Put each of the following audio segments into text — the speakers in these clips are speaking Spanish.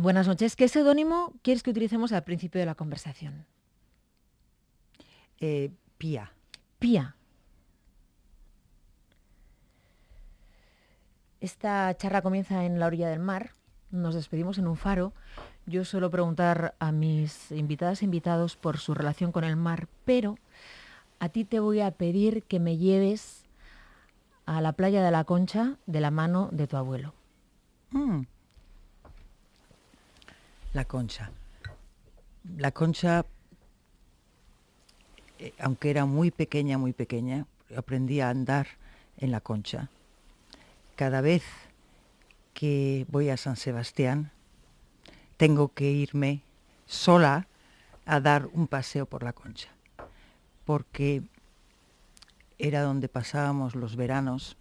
Buenas noches. ¿Qué seudónimo quieres que utilicemos al principio de la conversación? Pía. Pía. Esta charla comienza en la orilla del mar. Nos despedimos en un faro. Yo suelo preguntar a mis invitadas e invitados por su relación con el mar, pero a ti te voy a pedir que me lleves a la playa de la Concha de la mano de tu abuelo. La Concha. La Concha, aunque era muy pequeña, aprendí a andar en la Concha. Cada vez que voy a San Sebastián, tengo que irme sola a dar un paseo por la Concha, porque era donde pasábamos los veranos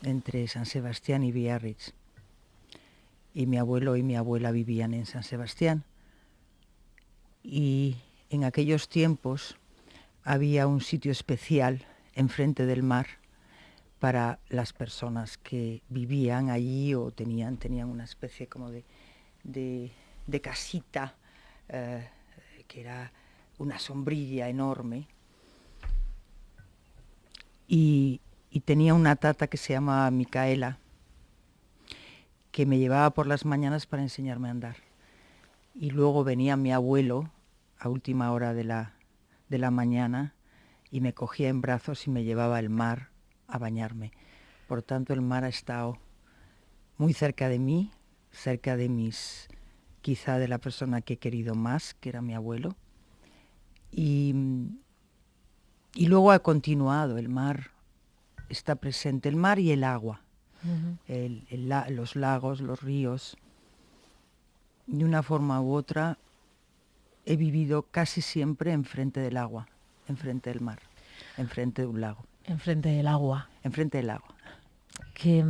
entre San Sebastián y Biarritz. Y mi abuelo y mi abuela vivían en San Sebastián. Y en aquellos tiempos había un sitio especial enfrente del mar para las personas que vivían allí o tenían una especie como de casita, que era una sombrilla enorme. Y tenía una tata que se llamaba Micaela, que me llevaba por las mañanas para enseñarme a andar. Y luego venía mi abuelo a última hora de la mañana y me cogía en brazos y me llevaba al mar a bañarme. Por tanto, el mar ha estado muy cerca de mí, cerca de quizá de la persona que he querido más, que era mi abuelo. Y luego ha continuado, el mar está presente, el mar y el agua, los lagos, los ríos. De una forma u otra he vivido casi siempre enfrente del agua, enfrente del mar, enfrente de un lago. Enfrente del agua. Enfrente del agua. Que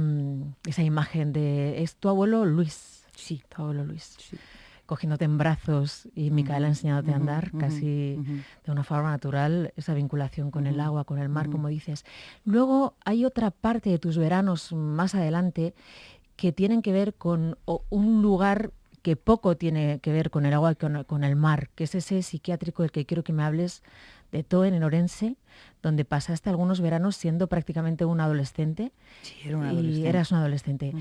esa imagen de... ¿Es tu abuelo Luis? Sí. Tu abuelo Luis. Sí. Cogiéndote en brazos y Micaela enseñándote a andar casi de una forma natural, esa vinculación con el agua, con el mar, como dices. Luego hay otra parte de tus veranos más adelante que tienen que ver con un lugar que poco tiene que ver con el agua y con el mar, que es ese psiquiátrico del que quiero que me hables, de Toen, en Orense, donde pasaste algunos veranos siendo prácticamente un adolescente. Sí, era un adolescente. Y eras un adolescente.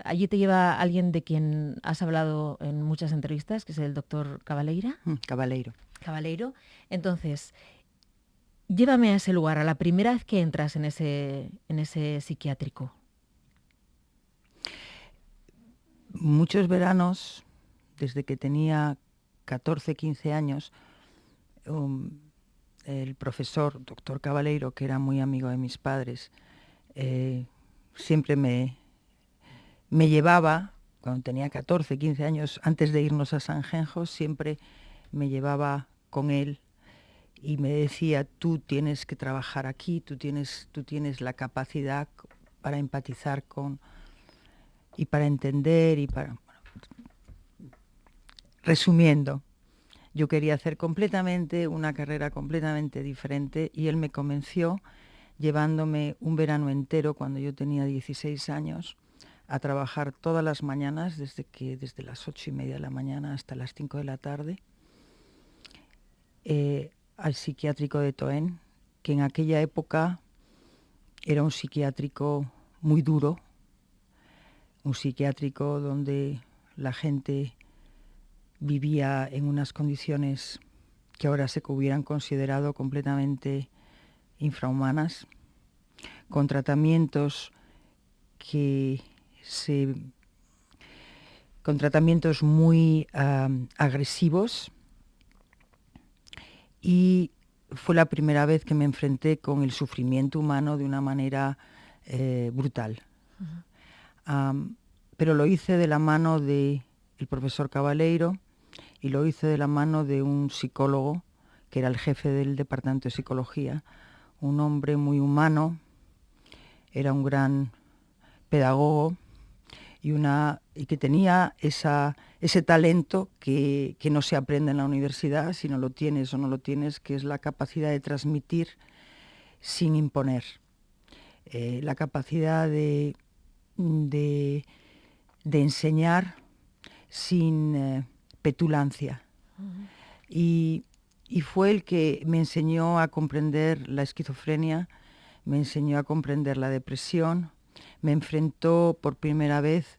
Allí te lleva alguien de quien has hablado en muchas entrevistas, que es el doctor Cabaleira. Cabaleiro. Entonces, llévame a ese lugar, a la primera vez que entras en ese psiquiátrico. Muchos veranos, desde que tenía 14, 15 años, el profesor, doctor Cabaleiro, que era muy amigo de mis padres, siempre me llevaba, cuando tenía 14, 15 años, antes de irnos a San Genjo, siempre me llevaba con él y me decía, tú tienes que trabajar aquí, tú tienes la capacidad para empatizar con y para entender y para... Bueno, resumiendo, yo quería hacer una carrera completamente diferente y él me convenció llevándome un verano entero cuando yo tenía 16 años a trabajar todas las mañanas desde las 8:30 de la mañana hasta las 5 de la tarde al psiquiátrico de Toen, que en aquella época era un psiquiátrico muy duro, un psiquiátrico donde la gente vivía en unas condiciones que ahora se hubieran considerado completamente infrahumanas, con tratamientos muy agresivos, y fue la primera vez que me enfrenté con el sufrimiento humano de una manera brutal. Pero lo hice de la mano del profesor Cabaleiro y lo hice de la mano de un psicólogo que era el jefe del departamento de psicología, un hombre muy humano, era un gran pedagogo y que tenía ese talento que no se aprende en la universidad, si no lo tienes o no lo tienes, que es la capacidad de transmitir sin imponer, la capacidad de enseñar sin petulancia. Y fue el que me enseñó a comprender la esquizofrenia, me enseñó a comprender la depresión, me enfrentó por primera vez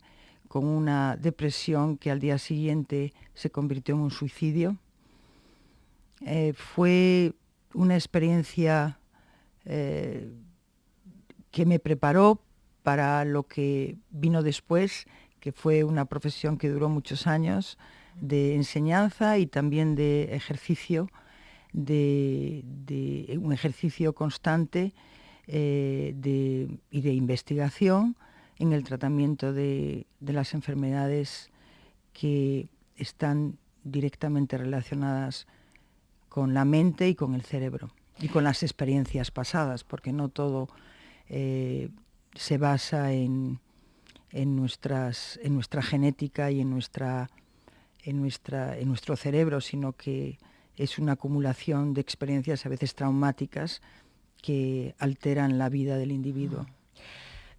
con una depresión que al día siguiente se convirtió en un suicidio. Fue una experiencia que me preparó para lo que vino después, que fue una profesión que duró muchos años, de enseñanza y también de ejercicio, de un ejercicio constante y de investigación en el tratamiento de las enfermedades que están directamente relacionadas con la mente y con el cerebro y con las experiencias pasadas, porque no todo se basa en nuestra genética y en nuestro cerebro, sino que es una acumulación de experiencias a veces traumáticas que alteran la vida del individuo.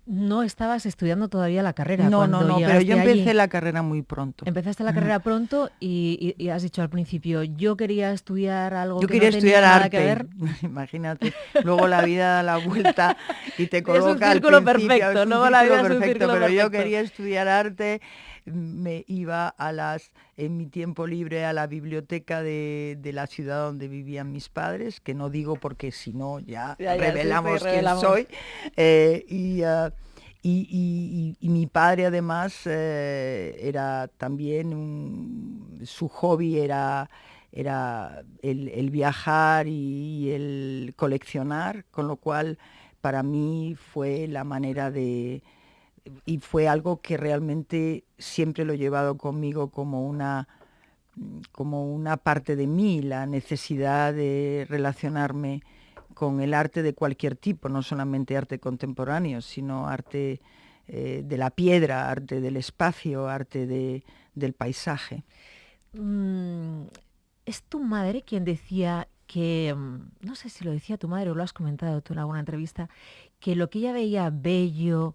No estabas estudiando todavía la carrera. No, pero yo empecé allí. La carrera muy pronto. Empezaste la carrera pronto y has dicho al principio, yo quería estudiar algo yo que quería no estudiar tenía nada arte. Que ver. Imagínate, luego la vida da la vuelta y te coloca es un círculo al principio, perfecto, luego la vida perfecto, es un círculo pero perfecto. yo quería estudiar arte, me iba en mi tiempo libre a la biblioteca de la ciudad donde vivían mis padres, que no digo porque si no ya revelamos quién soy, y mi padre además era también, su hobby era el viajar y el coleccionar, con lo cual para mí fue la manera y fue algo que realmente siempre lo he llevado conmigo como una parte de mí, la necesidad de relacionarme con el arte de cualquier tipo, no solamente arte contemporáneo, sino arte de la piedra, arte del espacio, arte del paisaje. Es tu madre quien decía que, no sé si lo decía tu madre o lo has comentado tú en alguna entrevista, que lo que ella veía bello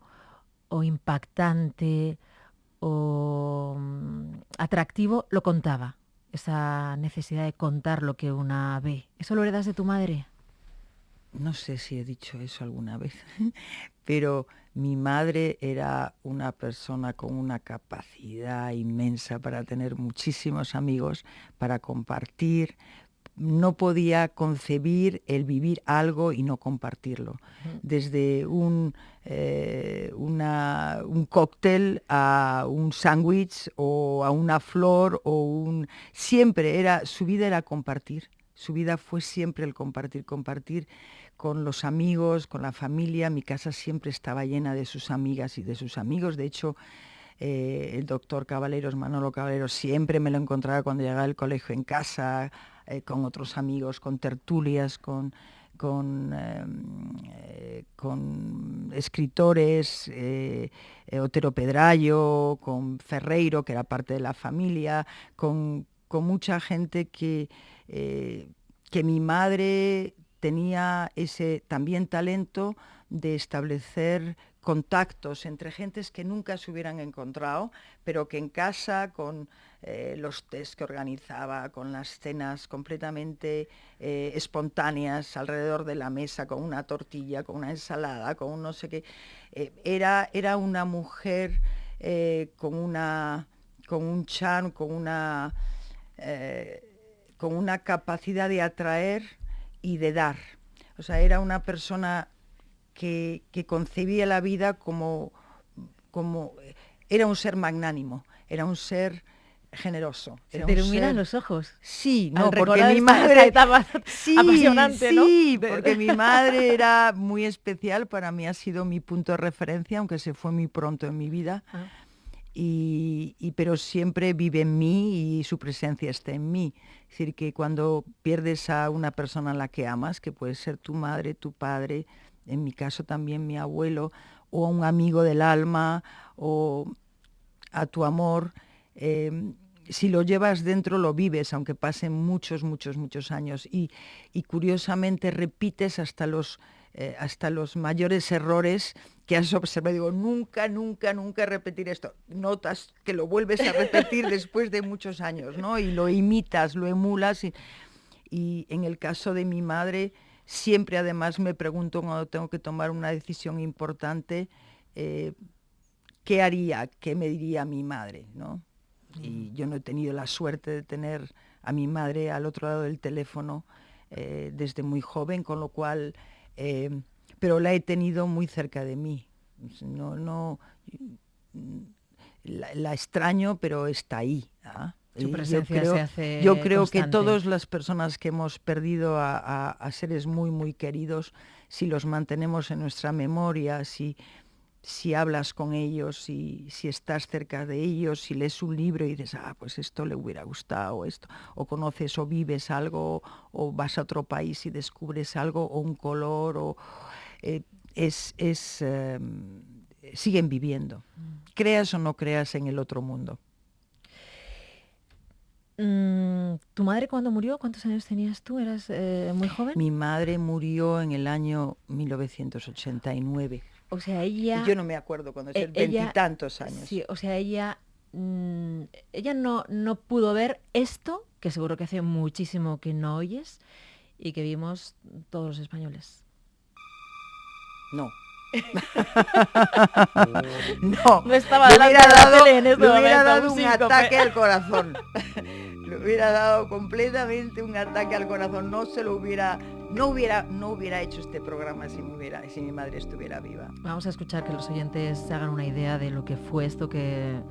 o impactante o atractivo lo contaba, esa necesidad de contar lo que una ve. ¿Eso lo heredas de tu madre? No sé si he dicho eso alguna vez, pero mi madre era una persona con una capacidad inmensa para tener muchísimos amigos, para compartir. No podía concebir el vivir algo y no compartirlo. Desde un cóctel a un sándwich o a una flor siempre su vida era compartir. Su vida fue siempre el compartir con los amigos, con la familia. Mi casa siempre estaba llena de sus amigas y de sus amigos. De hecho, el doctor Caballeros, Manolo Caballeros, siempre me lo encontraba cuando llegaba al colegio en casa, con otros amigos, con tertulias, con escritores, Otero Pedrayo, con Ferreiro, que era parte de la familia, con mucha gente que mi madre tenía ese también talento de establecer contactos entre gentes que nunca se hubieran encontrado, pero que en casa, con los tés que organizaba, con las cenas completamente espontáneas alrededor de la mesa, con una tortilla, con una ensalada, con un no sé qué, era una mujer con un charm, con una capacidad de atraer y de dar. O sea, era una persona que concebía la vida como era un ser magnánimo, era un ser generoso. Se te iluminan los ojos. Sí, no, porque mi madre... Esta etapa apasionante, ¿no? Sí, porque mi madre era muy especial, para mí ha sido mi punto de referencia, aunque se fue muy pronto en mi vida. Pero siempre vive en mí y su presencia está en mí. Es decir, que cuando pierdes a una persona a la que amas, que puede ser tu madre, tu padre, en mi caso también mi abuelo, o a un amigo del alma, o a tu amor, si lo llevas dentro lo vives, aunque pasen muchos años. Y curiosamente repites hasta los hasta los mayores errores que has observado. Digo, nunca, nunca, nunca repetir esto. Notas que lo vuelves a repetir después de muchos años, ¿no? Y lo imitas, lo emulas. Y en el caso de mi madre, siempre además me pregunto cuando tengo que tomar una decisión importante, ¿qué haría? ¿Qué me diría mi madre? ¿No? Y yo no he tenido la suerte de tener a mi madre al otro lado del teléfono desde muy joven, con lo cual, pero la he tenido muy cerca de mí. La extraño, pero está ahí. ¿Ah? Su presencia se hace yo creo constante. Que todas las personas que hemos perdido a seres muy, muy queridos, si los mantenemos en nuestra memoria, si hablas con ellos, si estás cerca de ellos, si lees un libro y dices, pues esto le hubiera gustado, esto, o conoces o vives algo, o vas a otro país y descubres algo, o un color, siguen viviendo, creas o no creas en el otro mundo. ¿Tu madre cuando murió? ¿Cuántos años tenías tú? ¿Eras muy joven? Mi madre murió en el año 1989. O sea, ella... Y yo no me acuerdo cuando es veintitantos años. Sí, o sea, ella no pudo ver esto, que seguro que hace muchísimo que no oyes, y que vimos todos los españoles. No. No estaba delante de la tele en este momento. Le hubiera momento, dado un ataque al corazón. Le hubiera dado completamente un ataque al corazón. No hubiera hecho este programa si mi madre estuviera viva. Vamos a escuchar que los oyentes se hagan una idea de lo que fue esto que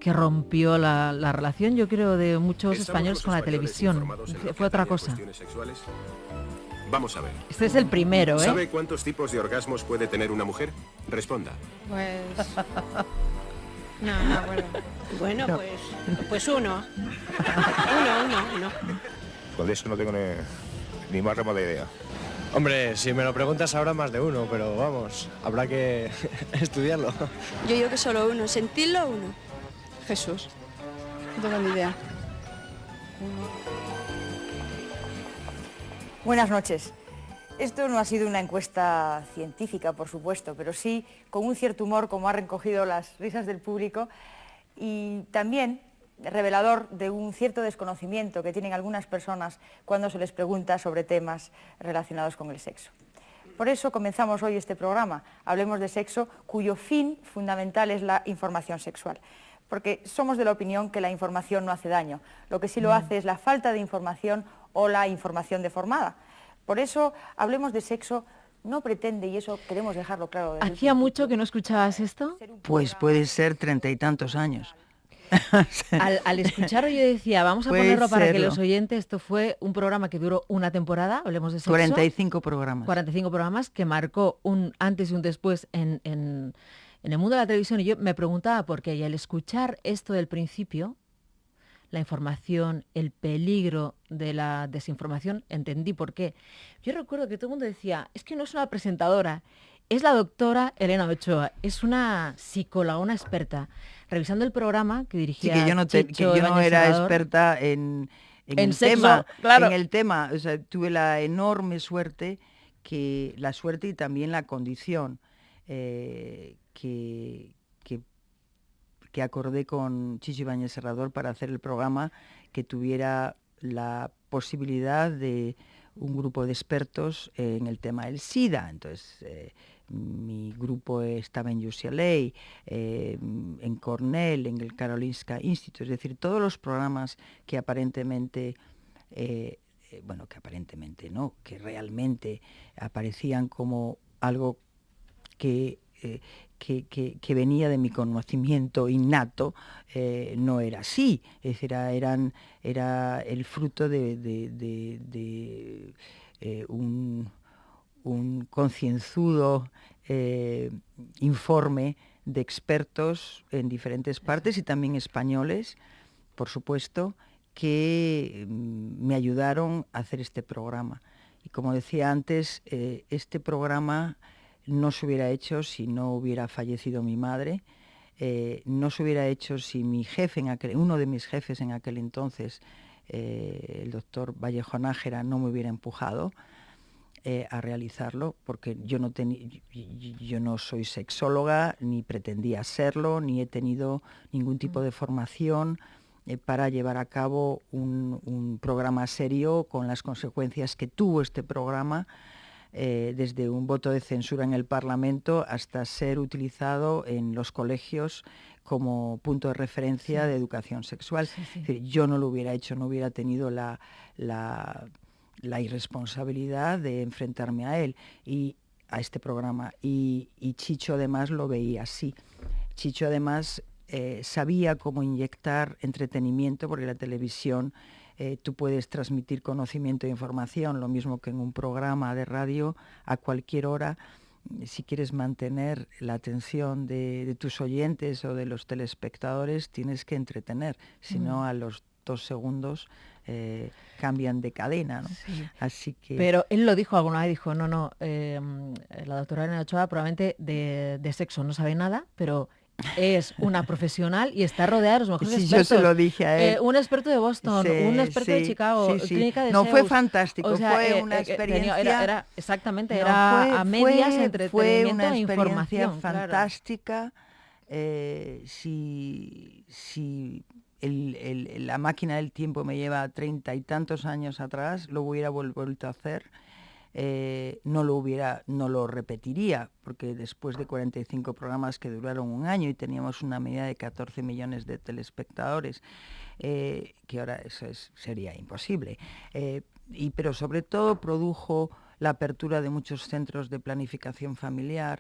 rompió la relación, yo creo, de muchos españoles con la televisión. Fue otra cosa. Vamos a ver. Este es el primero, ¿eh? ¿Sabe cuántos tipos de orgasmos puede tener una mujer? Responda. Pues... No, bueno. Bueno, no. Pues uno. Uno. Pues de eso no tengo ni más remota idea. Hombre, si me lo preguntas ahora más de uno, pero vamos, habrá que estudiarlo. Yo digo que solo uno, sentirlo uno. Jesús. No tengo ni idea. Buenas noches. Esto no ha sido una encuesta científica, por supuesto, pero sí con un cierto humor, como ha recogido las risas del público, y también revelador de un cierto desconocimiento que tienen algunas personas cuando se les pregunta sobre temas relacionados con el sexo. Por eso comenzamos hoy este programa, Hablemos de Sexo, cuyo fin fundamental es la información sexual. Porque somos de la opinión que la información no hace daño. Lo que sí lo hace es la falta de información o la información deformada. Por eso, Hablemos de Sexo no pretende, y eso queremos dejarlo claro. ¿Hacía mucho que no escuchabas esto? Pues puede ser 30 y tantos años. Al escucharlo yo decía, vamos a ponerlo para que los oyentes, esto fue un programa que duró una temporada, Hablemos de Sexo. 45 programas. 45 programas que marcó un antes y un después en el mundo de la televisión, y yo me preguntaba por qué, y al escuchar esto del principio, la información, el peligro de la desinformación, entendí por qué. Yo recuerdo que todo el mundo decía, es que no es una presentadora, es la doctora Elena Ochoa, es una psicóloga, una experta. Revisando el programa que dirigía sí, que yo no era experta en el sexo, tema, claro. En el tema, o sea, tuve la enorme suerte y también la condición que acordé con Chicho Ibáñez Serrador para hacer el programa, que tuviera la posibilidad de un grupo de expertos en el tema del SIDA. Entonces, mi grupo estaba en UCLA, en Cornell, en el Karolinska Institute, es decir, todos los programas que aparentemente, que realmente aparecían como algo que venía de mi conocimiento innato, no era así. Es decir, era el fruto de un concienzudo informe de expertos en diferentes partes y también españoles, por supuesto, que me ayudaron a hacer este programa. Y como decía antes, este programa no se hubiera hecho si no hubiera fallecido mi madre, no se hubiera hecho si mi jefe, uno de mis jefes en aquel entonces, el doctor Vallejo Nájera, no me hubiera empujado. a realizarlo, porque yo no soy sexóloga, ni pretendía serlo, ni he tenido ningún tipo de formación para llevar a cabo un programa serio con las consecuencias que tuvo este programa, desde un voto de censura en el Parlamento hasta ser utilizado en los colegios como punto de referencia de educación sexual. Es decir, yo no lo hubiera hecho, no hubiera tenido la irresponsabilidad de enfrentarme a él y a este programa. Y Chicho además lo veía así. Chicho además sabía cómo inyectar entretenimiento, porque la televisión tú puedes transmitir conocimiento e información, lo mismo que en un programa de radio a cualquier hora. Si quieres mantener la atención de tus oyentes o de los telespectadores, tienes que entretener, si no a los 2 segundos cambian de cadena, ¿no? Sí. Así que... Pero él lo dijo alguna vez, dijo, la doctora Elena Ochoa probablemente de sexo no sabe nada, pero es una profesional y está rodeada de los mejores expertos. Yo se lo dije a él. Un experto de Boston, un experto de Chicago, clínica de No, Zeus. fue fantástico, o sea, fue una experiencia... Era exactamente, era a medias entretenimiento e información. Fue una experiencia fantástica. Claro. Si la máquina del tiempo me lleva 30 y tantos años atrás, lo hubiera vuelto a hacer. No lo repetiría, porque después de 45 programas que duraron un año y teníamos una media de 14 millones de telespectadores, que ahora eso sería imposible. Pero sobre todo produjo la apertura de muchos centros de planificación familiar,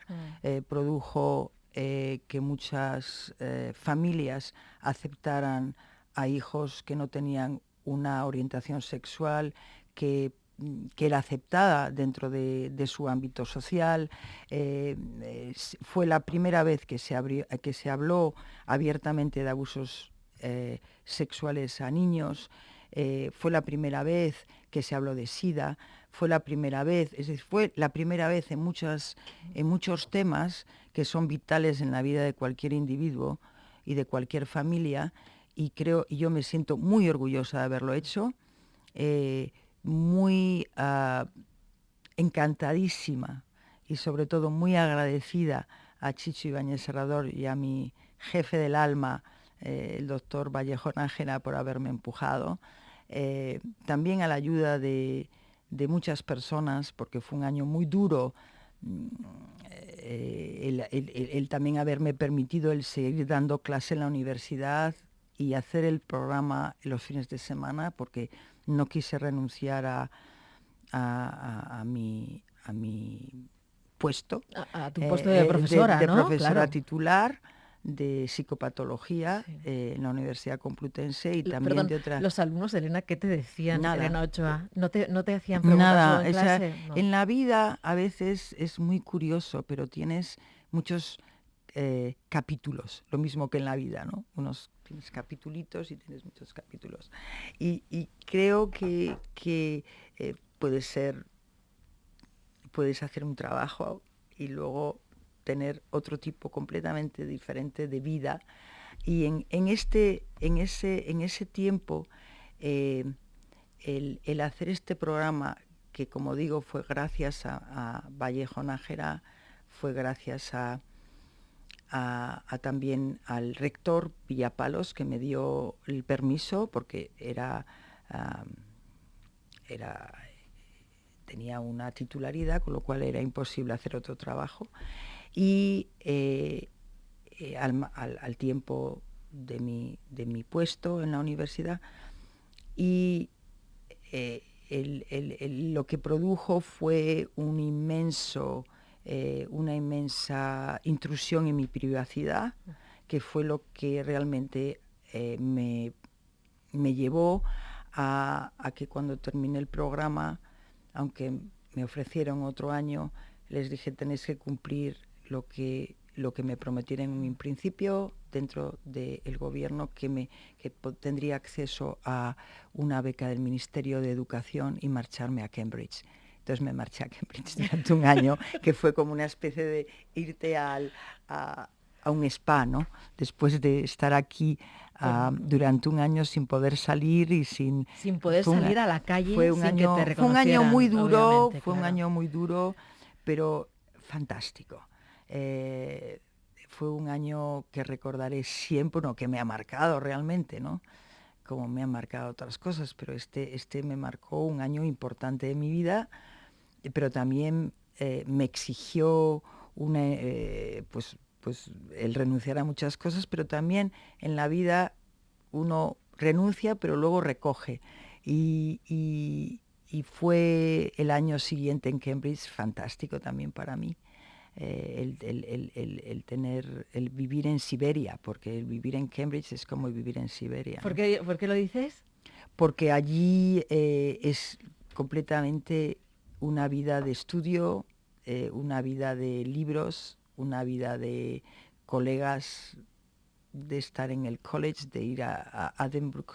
produjo que muchas familias aceptaran a hijos que no tenían una orientación sexual, que era aceptada dentro de su ámbito social. Fue la primera vez que se habló abiertamente de abusos sexuales a niños. Fue la primera vez que se habló de SIDA. Fue la primera vez en muchos temas que son vitales en la vida de cualquier individuo y de cualquier familia, y yo me siento muy orgullosa de haberlo hecho, muy encantadísima y sobre todo muy agradecida a Chicho Ibáñez Serrador y a mi jefe del alma, el doctor Vallejo Nájera, por haberme empujado. También a la ayuda de muchas personas, porque fue un año muy duro, el también haberme permitido el seguir dando clase en la universidad y hacer el programa los fines de semana, porque no quise renunciar a mi puesto. A tu puesto de profesora, de ¿no? profesora Claro. Titular de psicopatología en la Universidad Complutense y también Perdón, de otras... los alumnos, Elena, ¿qué te decían, Nada. Elena Ochoa? ¿No te hacían preguntas Nada, en clase? No. En la vida a veces es muy curioso, pero tienes muchos capítulos, lo mismo que en la vida, ¿no? Tienes capitulitos y tienes muchos capítulos. Y creo que puedes hacer un trabajo y luego tener otro tipo completamente diferente de vida. Y en ese tiempo, el hacer este programa, que como digo fue gracias a Vallejo Nájera, fue gracias también al rector Villapalos, que me dio el permiso, porque tenía una titularidad, con lo cual era imposible hacer otro trabajo. Y al tiempo de mi puesto en la universidad, y lo que produjo fue una inmensa intrusión en mi privacidad, que fue lo que realmente me llevó a que cuando terminé el programa, aunque me ofrecieron otro año, les dije: tenéis que cumplir lo que me prometieron en un principio dentro del gobierno, que tendría acceso a una beca del Ministerio de Educación y marcharme a Cambridge. Entonces me marché a Cambridge durante un año, que fue como una especie de irte a un spa, ¿no? Después de estar aquí durante un año sin poder salir y sin poder salir a la calle, fue un sin año, que te fue un año muy duro, fue claro. Un año muy duro, pero fantástico. Fue un año que recordaré siempre, que me ha marcado realmente, ¿no? Como me han marcado otras cosas, pero este me marcó un año importante de mi vida, pero también me exigió pues el renunciar a muchas cosas, pero también en la vida uno renuncia, pero luego recoge. Y fue el año siguiente en Cambridge fantástico también para mí. El vivir en Siberia, porque el vivir en Cambridge es como vivir en Siberia. ¿Por qué lo dices? Porque allí es completamente una vida de estudio, una vida de libros, una vida de colegas, de estar en el college, de ir a Edinburgh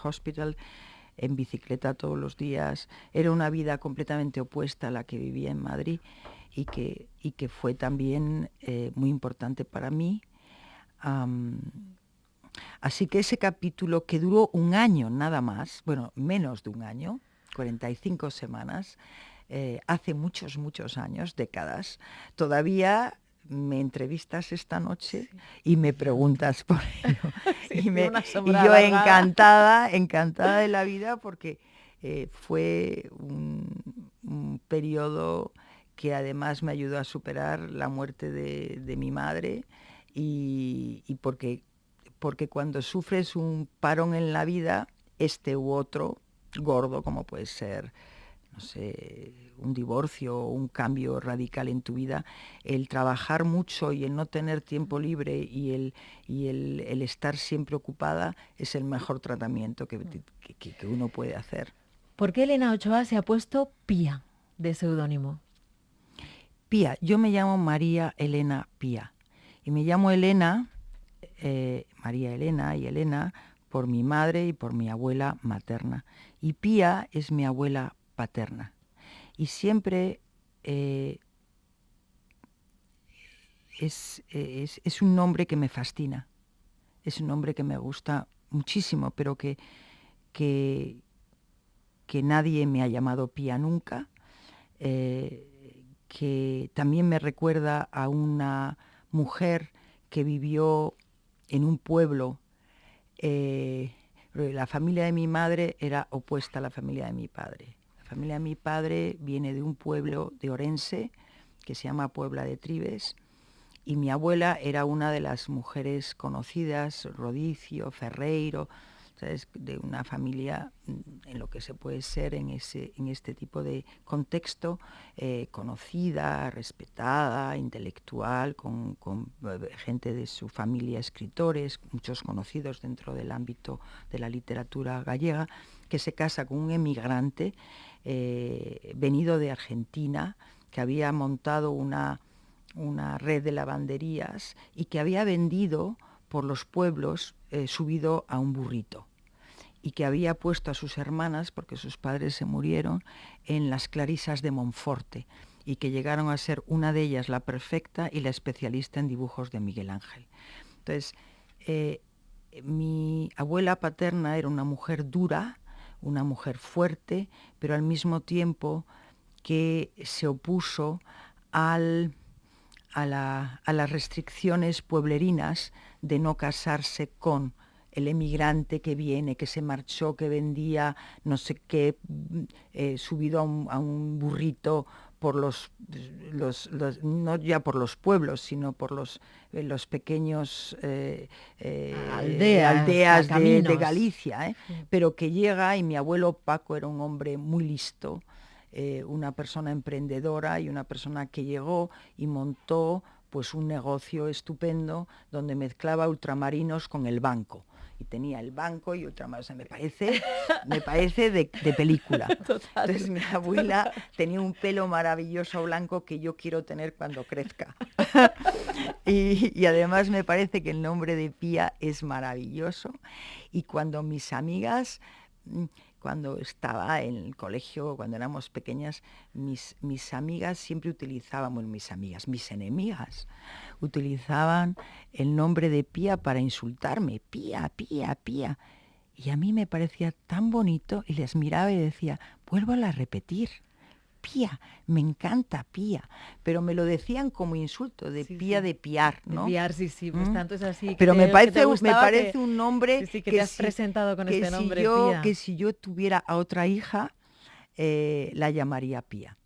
Hospital en bicicleta todos los días. Era una vida completamente opuesta a la que vivía en Madrid y que fue también muy importante para mí. Así que ese capítulo, que duró un año nada más, bueno, menos de un año, 45 semanas, hace muchos, muchos años, décadas, todavía me entrevistas esta noche y me preguntas por ello. Sí, y yo encantada de la vida, porque fue un periodo que además me ayudó a superar la muerte de mi madre y porque cuando sufres un parón en la vida, este u otro, gordo, como puede ser, no sé, un divorcio o un cambio radical en tu vida, el trabajar mucho y el no tener tiempo libre y el estar siempre ocupada es el mejor tratamiento que uno puede hacer. ¿Por qué Elena Ochoa se ha puesto Pía de seudónimo? Pía, yo me llamo María Elena Pía y me llamo Elena, María Elena y Elena, por mi madre y por mi abuela materna. Y Pía es mi abuela paterna. Y siempre es un nombre que me fascina, es un nombre que me gusta muchísimo, pero que nadie me ha llamado Pía nunca, que también me recuerda a una mujer que vivió en un pueblo. La familia de mi madre era opuesta a la familia de mi padre. La familia de mi padre viene de un pueblo de Orense que se llama Puebla de Tribes, y mi abuela era una de las mujeres conocidas, Rodicio, Ferreiro, ¿sabes?, de una familia en lo que se puede ser en este tipo de contexto, conocida, respetada, intelectual, con gente de su familia, escritores, muchos conocidos dentro del ámbito de la literatura gallega, que se casa con un emigrante venido de Argentina, que había montado una red de lavanderías y que había vendido por los pueblos subido a un burrito, y que había puesto a sus hermanas, porque sus padres se murieron, en las Clarisas de Monforte, y que llegaron a ser una de ellas la perfecta y la especialista en dibujos de Miguel Ángel. Entonces, mi abuela paterna era una mujer dura, una mujer fuerte, pero al mismo tiempo que se opuso a las restricciones pueblerinas de no casarse con el emigrante que viene, que se marchó, que vendía no sé qué, subido a un burrito por no ya por los pueblos, sino por los pequeños aldeas de Galicia, sí. Pero que llega, y mi abuelo Paco era un hombre muy listo, una persona emprendedora y una persona que llegó y montó pues un negocio estupendo donde mezclaba ultramarinos con el banco. Y tenía el banco y ultramarinos. O sea, me parece de película. Total. Entonces mi abuela tenía un pelo maravilloso blanco que yo quiero tener cuando crezca. y además me parece que el nombre de Pía es maravilloso. Y cuando mis amigas cuando estaba en el colegio, cuando éramos pequeñas, mis amigas siempre utilizaban, bueno, mis enemigas, utilizaban el nombre de Pía para insultarme, Pía, Pía, Pía. Y a mí me parecía tan bonito y les miraba y decía, vuélvala a repetir. Pía, me encanta Pía, pero me lo decían como insulto, de Pía, de piar, ¿no? De piar, sí, pues tanto es así. Pero me parece un nombre que te has presentado con este nombre, Pía. Que si yo tuviera a otra hija, la llamaría Pía.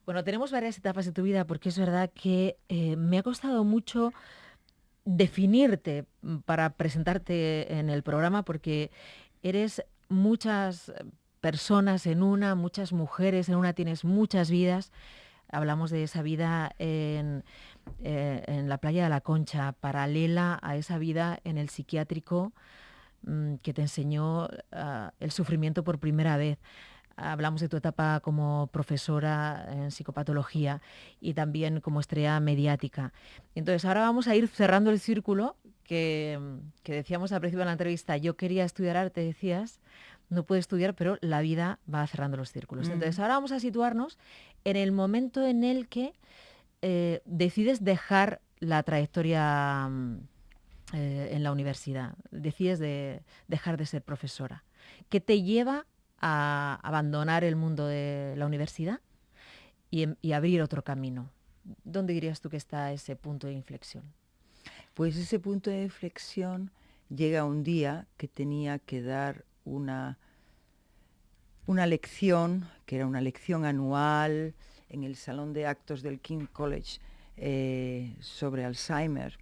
Bueno, tenemos varias etapas de tu vida, porque es verdad que me ha costado mucho definirte para presentarte en el programa, porque eres muchas personas en una, muchas mujeres en una, tienes muchas vidas. Hablamos de esa vida en la playa de la Concha, paralela a esa vida en el psiquiátrico que te enseñó el sufrimiento por primera vez. Hablamos de tu etapa como profesora en psicopatología y también como estrella mediática. Entonces, ahora vamos a ir cerrando el círculo que decíamos al principio de la entrevista. Yo quería estudiar arte, decías, no pude estudiar, pero la vida va cerrando los círculos. Entonces, ahora vamos a situarnos en el momento en el que decides dejar la trayectoria en la universidad, decides dejar de ser profesora. ¿Qué te lleva a abandonar el mundo de la universidad y abrir otro camino? ¿Dónde dirías tú que está ese punto de inflexión? Pues ese punto de inflexión llega un día que tenía que dar una lección, que era una lección anual en el Salón de Actos del King's College sobre Alzheimer.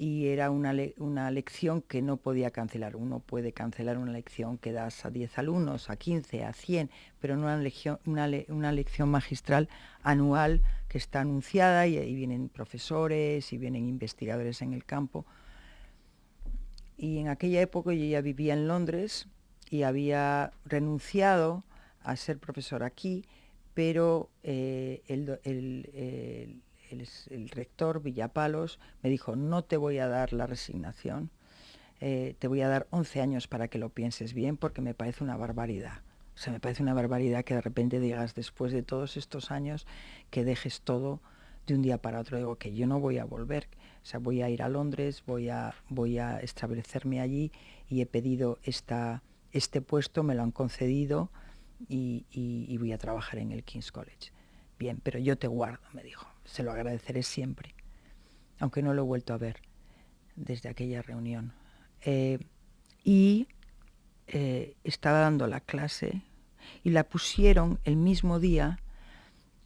Y era una lección que no podía cancelar. Uno puede cancelar una lección que das a 10 alumnos, a 15, a 100, pero no una lección magistral anual que está anunciada y vienen profesores y vienen investigadores en el campo. Y en aquella época yo ya vivía en Londres y había renunciado a ser profesor aquí, pero el rector Villapalos me dijo, no te voy a dar la resignación, te voy a dar 11 años para que lo pienses bien, porque me parece una barbaridad. O sea, me parece una barbaridad que de repente digas, después de todos estos años, que dejes todo de un día para otro. Digo, que yo no voy a volver, o sea, voy a ir a Londres, voy a establecerme allí y he pedido este puesto, me lo han concedido y voy a trabajar en el King's College. Bien, pero yo te guardo, me dijo. Se lo agradeceré siempre, aunque no lo he vuelto a ver desde aquella reunión. Estaba dando la clase y la pusieron el mismo día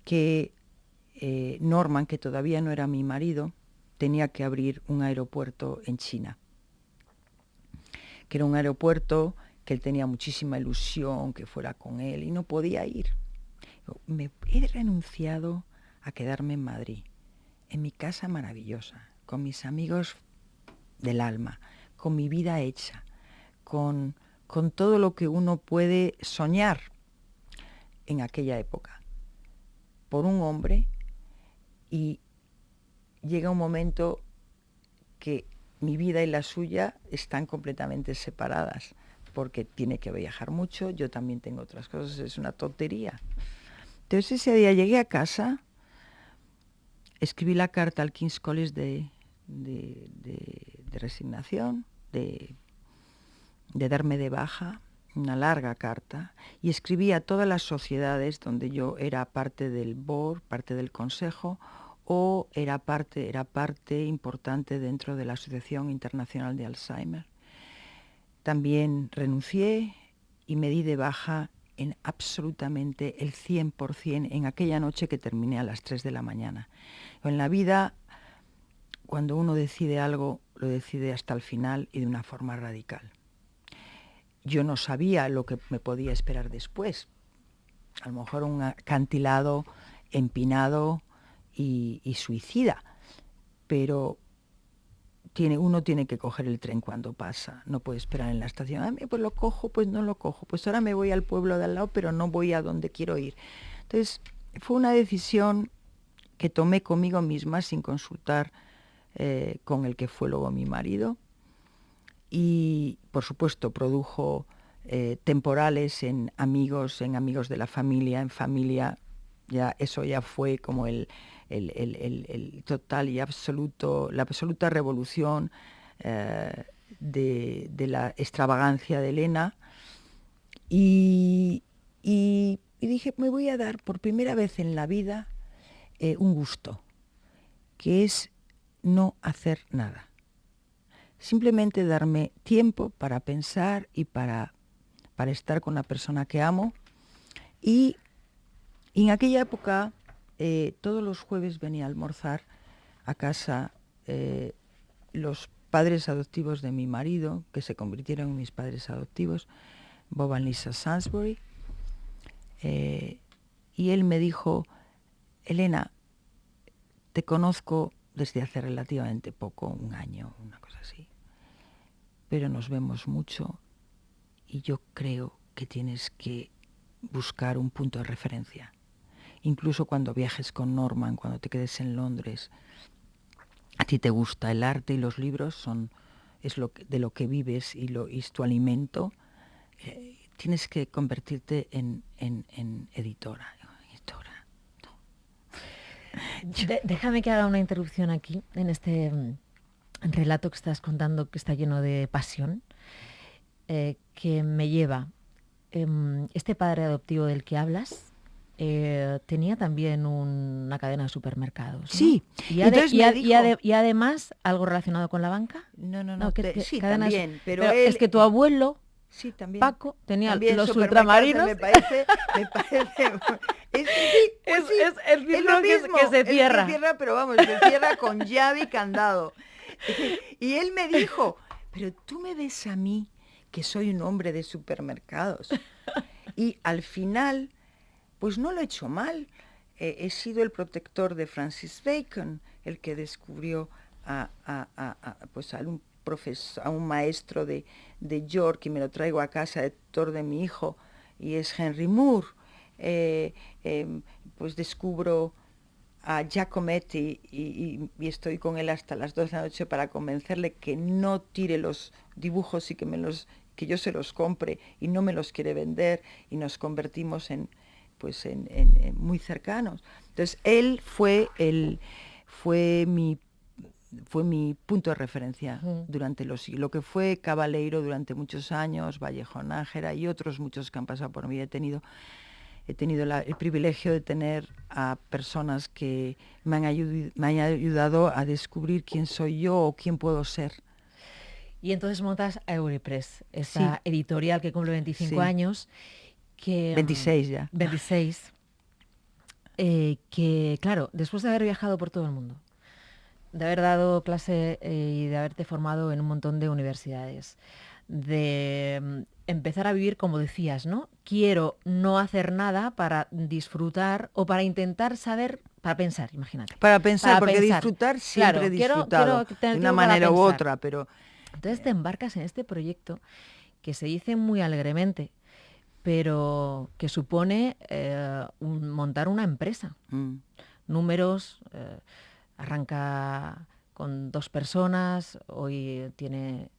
que Norman, que todavía no era mi marido, tenía que abrir un aeropuerto en China, que era un aeropuerto que él tenía muchísima ilusión que fuera con él y no podía ir. Me he renunciado a quedarme en Madrid, en mi casa maravillosa, con mis amigos del alma, con mi vida hecha, con todo lo que uno puede soñar en aquella época, por un hombre, y llega un momento que mi vida y la suya están completamente separadas, porque tiene que viajar mucho, yo también tengo otras cosas, es una tontería. Entonces ese día llegué a casa, escribí la carta al King's College de resignación, de darme de baja, una larga carta, y escribí a todas las sociedades donde yo era parte del board, parte del consejo, o era parte importante dentro de la Asociación Internacional de Alzheimer. También renuncié y me di de baja en absolutamente el 100% en aquella noche que terminé a las 3 de la mañana. En la vida, cuando uno decide algo, lo decide hasta el final y de una forma radical. Yo no sabía lo que me podía esperar después. A lo mejor un acantilado empinado y suicida, pero uno tiene que coger el tren cuando pasa, no puede esperar en la estación. Pues lo cojo, pues no lo cojo, pues ahora me voy al pueblo de al lado, pero no voy a donde quiero ir. Entonces, fue una decisión que tomé conmigo misma sin consultar con el que fue luego mi marido, y por supuesto produjo temporales en amigos de la familia, en familia. Ya eso ya fue como el total y absoluto, la absoluta revolución de la extravagancia de Elena. Y dije, me voy a dar por primera vez en la vida un gusto, que es no hacer nada. Simplemente darme tiempo para pensar y para estar con la persona que amo. Y en aquella época, todos los jueves venía a almorzar a casa los padres adoptivos de mi marido, que se convirtieron en mis padres adoptivos, Bob and Lisa Sainsbury. Y él me dijo, Elena, te conozco desde hace relativamente poco, un año, una cosa así, pero nos vemos mucho y yo creo que tienes que buscar un punto de referencia. Incluso cuando viajes con Norman, cuando te quedes en Londres, a ti te gusta el arte y los libros, de lo que vives y es tu alimento, tienes que convertirte en editora. Déjame que haga una interrupción aquí, en este relato que estás contando, que está lleno de pasión, que me lleva. Este padre adoptivo del que hablas tenía también una cadena de supermercados, ¿no? Sí. Y además, ¿algo relacionado con la banca? No, sí, cadenas, también. Pero él, es que tu abuelo... Sí, también. Paco tenía también los ultramarinos. Me parece es el círculo que se cierra. Pero vamos, se cierra con llave y candado. Y él me dijo, pero tú me ves a mí, que soy un hombre de supermercados. Y al final, pues no lo he hecho mal. He sido el protector de Francis Bacon, el que descubrió a un maestro de York, y me lo traigo a casa, de tutor de mi hijo, y es Henry Moore. Pues descubro a Giacometti y estoy con él hasta las 2 de la noche para convencerle que no tire los dibujos y que yo se los compre, y no me los quiere vender, y nos convertimos en muy cercanos. Entonces él fue mi punto de referencia durante los siglos, lo que fue Cabaleiro durante muchos años, Vallejo Nájera y otros muchos que han pasado por mí. He tenido el privilegio de tener a personas que me han ayudado a descubrir quién soy yo o quién puedo ser. Y entonces montas a Euripress, esa editorial que cumple 25 años. 26 ya. 26. Que, claro, después de haber viajado por todo el mundo, de haber dado clase y de haberte formado en un montón de universidades, de empezar a vivir como decías, ¿no? Quiero no hacer nada para disfrutar o para intentar saber, para pensar, imagínate. Para pensar, porque disfrutar siempre he disfrutado, de una manera u otra, pero... Entonces te embarcas en este proyecto que se dice muy alegremente, pero que supone montar una empresa. Números... arranca con 2 personas, hoy tiene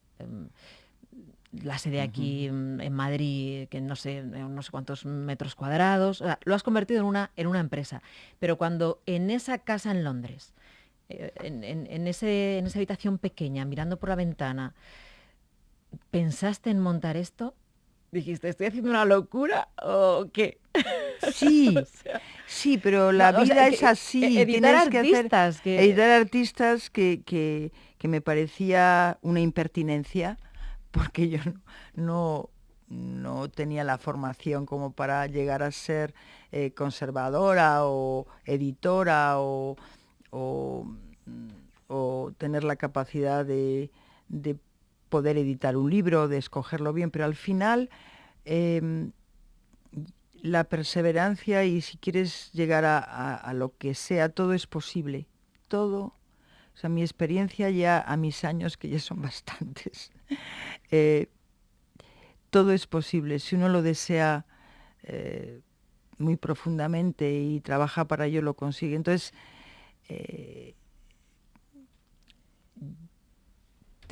la sede aquí en Madrid, que no sé cuántos metros cuadrados. O sea, lo has convertido en una empresa. Pero cuando en esa casa en Londres, en esa habitación pequeña, mirando por la ventana, pensaste en montar esto, dijiste, ¿estoy haciendo una locura o qué? Sí, sí, pero la vida es así. Editar artistas. Editar artistas que me parecía una impertinencia, porque yo no tenía la formación como para llegar a ser conservadora o editora o tener la capacidad de poder editar un libro, de escogerlo bien, pero al final... la perseverancia, y si quieres llegar a lo que sea, todo es posible. Todo. O sea, mi experiencia ya a mis años, que ya son bastantes, todo es posible. Si uno lo desea muy profundamente y trabaja para ello, lo consigue. Entonces,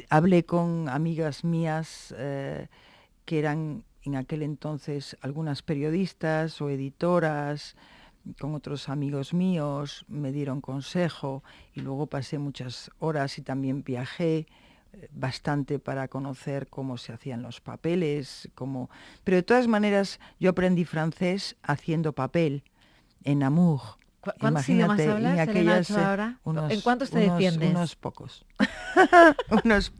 hablé con amigas mías que eran en aquel entonces algunas periodistas o editoras con otros amigos míos me dieron consejo y luego pasé muchas horas y también viajé bastante para conocer cómo se hacían los papeles, pero de todas maneras yo aprendí francés haciendo papel en Namur. ¿Cuántos idiomas hablas, Elena Ochoa, ahora? ¿En cuántos te defiendes? Unos pocos. Unos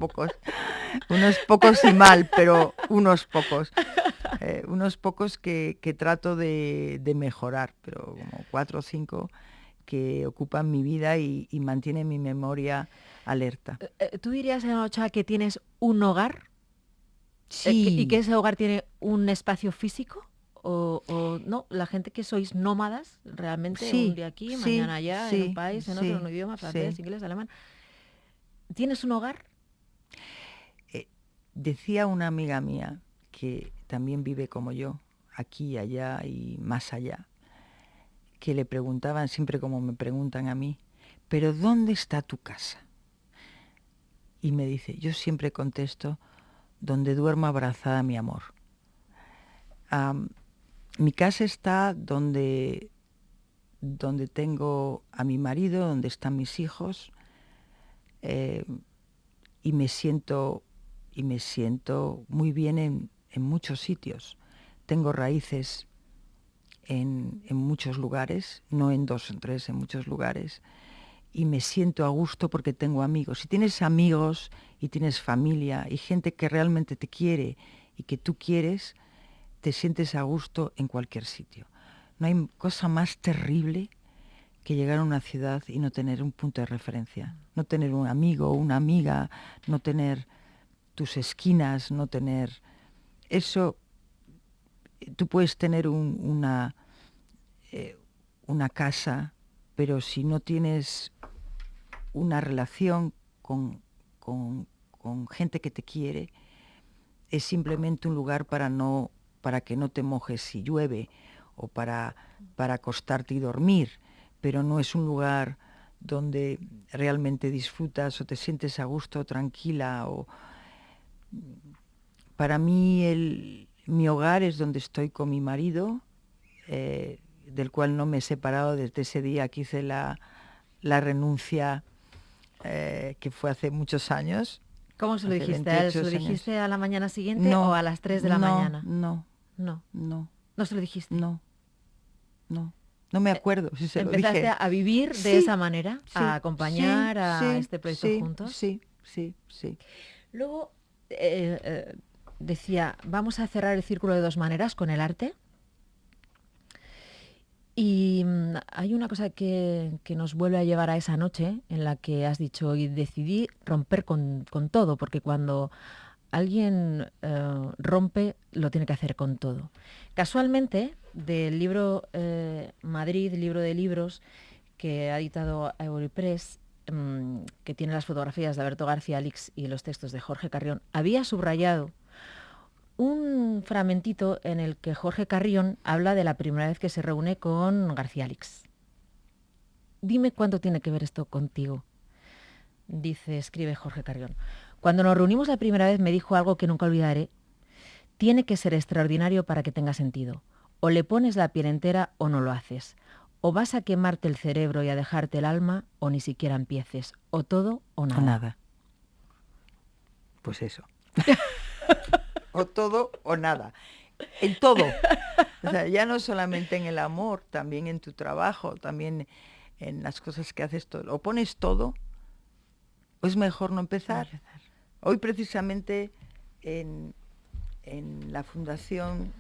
pocos y mal, pero unos pocos. Unos pocos que trato de mejorar, pero como 4 o 5 que ocupan mi vida y mantienen mi memoria alerta. ¿Tú dirías, Elena Ochoa, que tienes un hogar? Sí. ¿Y que ese hogar tiene un espacio físico? ¿O no? La gente que sois nómadas, realmente, sí, un día aquí, mañana allá, sí, en un país, en otro, en un idioma, francés, inglés, alemán. ¿Tienes un hogar? Decía una amiga mía, que también vive como yo, aquí, allá y más allá, que le preguntaban, siempre como me preguntan a mí, ¿pero dónde está tu casa? Y me dice, yo siempre contesto, donde duermo abrazada a mi amor. Mi casa está donde tengo a mi marido, donde están mis hijos, y me siento muy bien en muchos sitios. Tengo raíces en muchos lugares, no en 2 o 3, en muchos lugares, y me siento a gusto porque tengo amigos. Si tienes amigos y tienes familia y gente que realmente te quiere y que tú quieres, te sientes a gusto en cualquier sitio. No hay cosa más terrible que llegar a una ciudad y no tener un punto de referencia, no tener un amigo o una amiga, no tener tus esquinas, no tener... Eso, tú puedes tener una casa, pero si no tienes una relación con gente que te quiere, es simplemente un lugar para que no te mojes si llueve o para acostarte y dormir, pero no es un lugar donde realmente disfrutas o te sientes a gusto o tranquila. Para mí mi hogar es donde estoy con mi marido, del cual no me he separado desde ese día que hice la renuncia, que fue hace muchos años. ¿Cómo se lo dijiste a él? ¿Se lo dijiste a la mañana siguiente o a las 3 de la mañana? No. ¿No se lo dijiste? No me acuerdo si se lo dije. ¿Empezaste a vivir de esa manera? ¿A acompañar a este proyecto juntos? Sí. Luego decía, vamos a cerrar el círculo de 2 maneras, con el arte. Y hay una cosa que nos vuelve a llevar a esa noche en la que has dicho, y decidí romper con todo, porque cuando alguien rompe, lo tiene que hacer con todo. Casualmente, del libro Madrid, libro de libros, que ha editado Europress, que tiene las fotografías de Alberto García Alix y los textos de Jorge Carrión, había subrayado un fragmentito en el que Jorge Carrión habla de la primera vez que se reúne con García Alix. Dime cuánto tiene que ver esto contigo, escribe Jorge Carrión. Cuando nos reunimos la primera vez me dijo algo que nunca olvidaré. Tiene que ser extraordinario para que tenga sentido. O le pones la piel entera o no lo haces. O vas a quemarte el cerebro y a dejarte el alma o ni siquiera empieces. O todo o nada. O nada. Pues eso. O todo o nada. En todo. O sea, ya no solamente en el amor, también en tu trabajo, también en las cosas que haces todo. O pones todo, o es mejor no empezar. Hoy precisamente en la fundación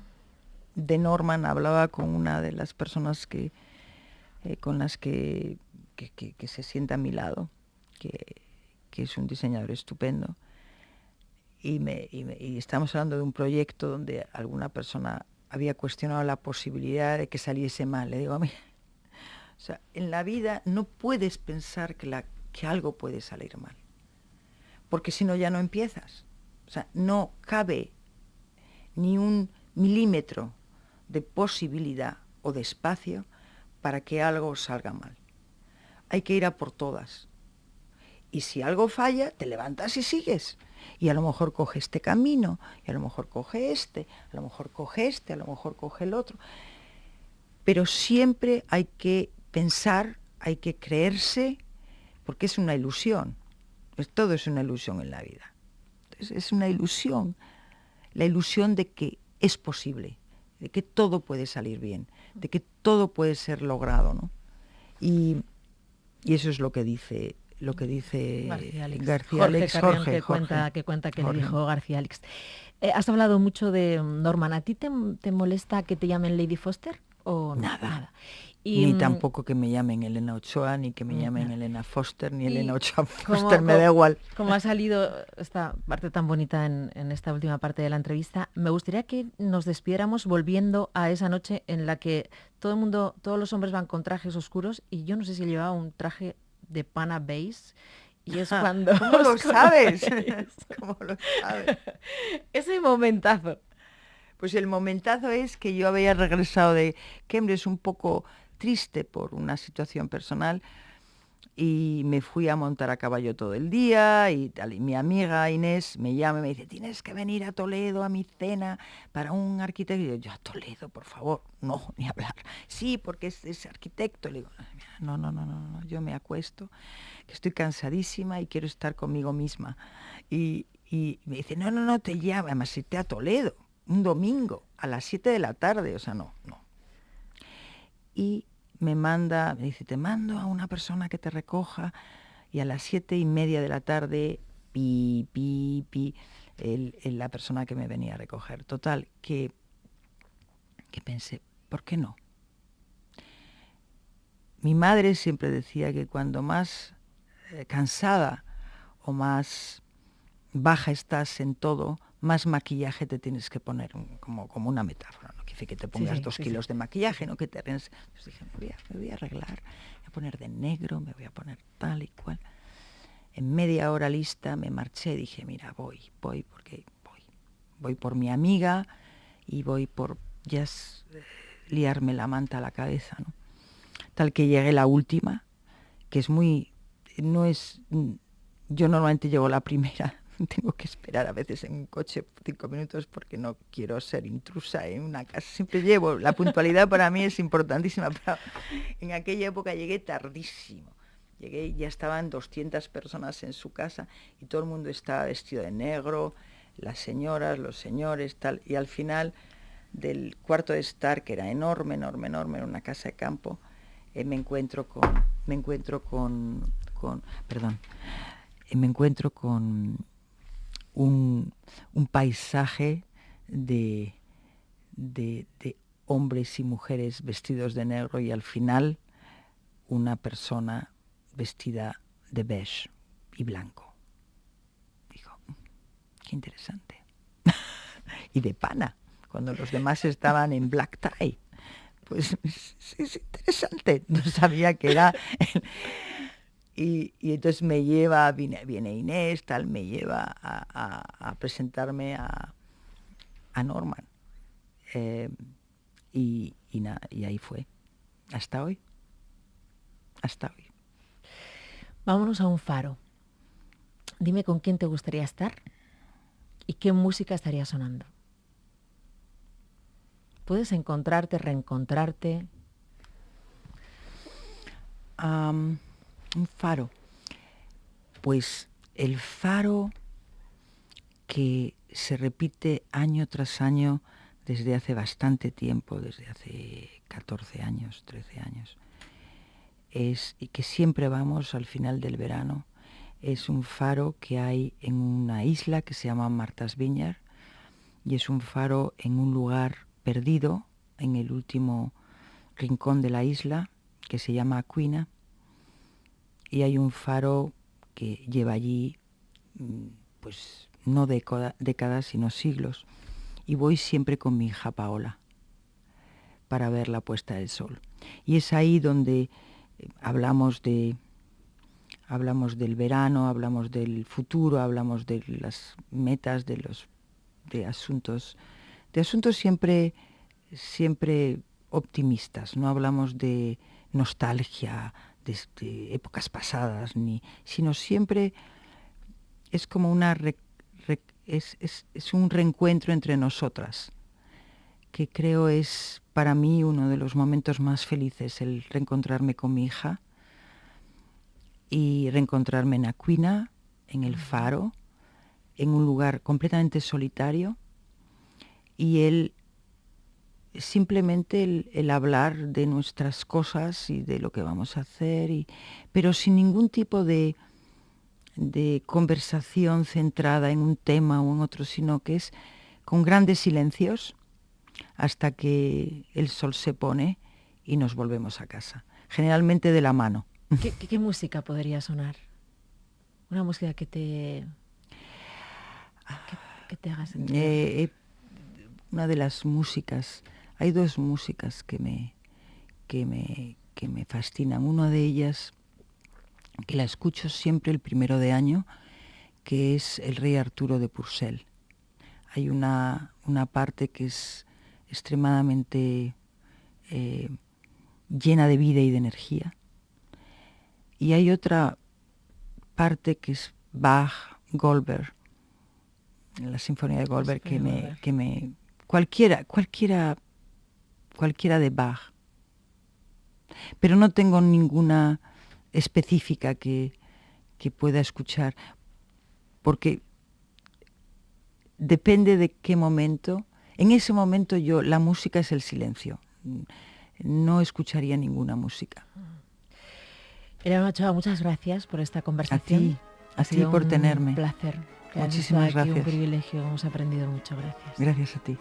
de Norman hablaba con una de las personas con las que se sienta a mi lado, que es un diseñador estupendo. Y estamos hablando de un proyecto donde alguna persona había cuestionado la posibilidad de que saliese mal. Le digo, mira, o sea, en la vida no puedes pensar que algo puede salir mal, porque si no ya no empiezas. O sea, no cabe ni un milímetro de posibilidad o de espacio para que algo salga mal. Hay que ir a por todas. Y si algo falla, te levantas y sigues. Y a lo mejor coge este camino, y a lo mejor coge este, a lo mejor coge este, a lo mejor coge el otro. Pero siempre hay que pensar, hay que creerse, porque es una ilusión. Todo es una ilusión en la vida. Es una ilusión, la ilusión de que es posible, de que todo puede salir bien, de que todo puede ser logrado, ¿no? Y eso es lo que dice García Alex, Jorge, que cuenta que le dijo García Alex. Has hablado mucho de Norman. ¿A ti te molesta que te llamen Lady Foster? ¿O nada. Y, ni tampoco que me llamen Elena Ochoa, ni que me llamen Elena Foster, ni Elena Ochoa Foster, me da igual. Como ha salido esta parte tan bonita en esta última parte de la entrevista, me gustaría que nos despidiéramos volviendo a esa noche en la que todos los hombres van con trajes oscuros y yo no sé si llevaba un traje de pana beige. Y es cuando... ¿Cómo lo sabes? ¿Cómo lo sabes? Ese momentazo. Pues el momentazo es que yo había regresado de Cambridge un poco triste por una situación personal y me fui a montar a caballo todo el día y tal. Y mi amiga Inés me llama y me dice, tienes que venir a Toledo a mi cena para un arquitecto. Y yo, a Toledo, por favor, no, ni hablar. Sí, porque es arquitecto. Le digo, no, yo me acuesto, que estoy cansadísima y quiero estar conmigo misma. Y me dice, no, te llamo, además irte a Toledo, un domingo, a las 7 de la tarde, o sea, no. Y me dice, te mando a una persona que te recoja, y a las 7:30 de la tarde, la persona que me venía a recoger. Total, que pensé, ¿por qué no? Mi madre siempre decía que cuando más cansada o más baja estás en todo, más maquillaje te tienes que poner, como una metáfora, ¿no? Que te pongas 2 kilos de maquillaje, ¿no? Que te Entonces dije, me voy a arreglar, me voy a poner de negro, me voy a poner tal y cual. En media hora lista me marché y dije, mira, voy por mi amiga y voy por ya liarme la manta a la cabeza, ¿no? Tal que llegué la última, que yo normalmente llego la primera. Tengo que esperar a veces en un coche 5 minutos porque no quiero ser intrusa en una casa. Siempre llevo, la puntualidad para mí es importantísima, pero en aquella época llegué tardísimo. Llegué y ya estaban 200 personas en su casa y todo el mundo estaba vestido de negro, las señoras, los señores, tal. Y al final del cuarto de estar, que era enorme, era una casa de campo, me encuentro con un paisaje de hombres y mujeres vestidos de negro y al final una persona vestida de beige y blanco. Digo, qué interesante. Y de pana, cuando los demás estaban en black tie. Pues es interesante, no sabía que era... Y entonces viene Inés, tal, me lleva a presentarme a Norman. Y ahí fue. Hasta hoy. Vámonos a un faro. Dime con quién te gustaría estar y qué música estaría sonando. ¿Puedes encontrarte, reencontrarte? Un faro. Pues el faro que se repite año tras año desde hace bastante tiempo, desde hace 14 años, 13 años, y que siempre vamos al final del verano, es un faro que hay en una isla que se llama Martha's Vineyard, y es un faro en un lugar perdido, en el último rincón de la isla, que se llama Aquina. Y hay un faro que lleva allí, pues no décadas, sino siglos. Y voy siempre con mi hija Paola para ver la puesta del sol. Y es ahí donde hablamos del verano, hablamos del futuro, hablamos de las metas, de asuntos siempre optimistas. No hablamos de nostalgia, de épocas pasadas, sino siempre es como una es un reencuentro entre nosotras, que creo es para mí uno de los momentos más felices, el reencontrarme con mi hija y reencontrarme en Aquina, en el Faro, en un lugar completamente solitario, y simplemente el hablar de nuestras cosas y de lo que vamos a hacer, pero sin ningún tipo de conversación centrada en un tema o en otro, sino que es con grandes silencios hasta que el sol se pone y nos volvemos a casa, generalmente de la mano. ¿Qué música podría sonar? Una música que te haga sentir. Una de las músicas, hay dos músicas que me fascinan. Una de ellas, que la escucho siempre el 1 de año, que es El Rey Arturo de Purcell. Hay una parte que es extremadamente llena de vida y de energía. Y hay otra parte que es Bach, Goldberg, la Sinfonía de Goldberg, cualquiera de Bach. Pero no tengo ninguna específica que pueda escuchar, porque depende de qué momento. En ese momento la música es el silencio. No escucharía ninguna música. Elena Ochoa, muchas gracias por esta conversación. A ti por tenerme. Un placer. Muchísimas gracias. Un privilegio, hemos aprendido mucho. Gracias. Gracias a ti.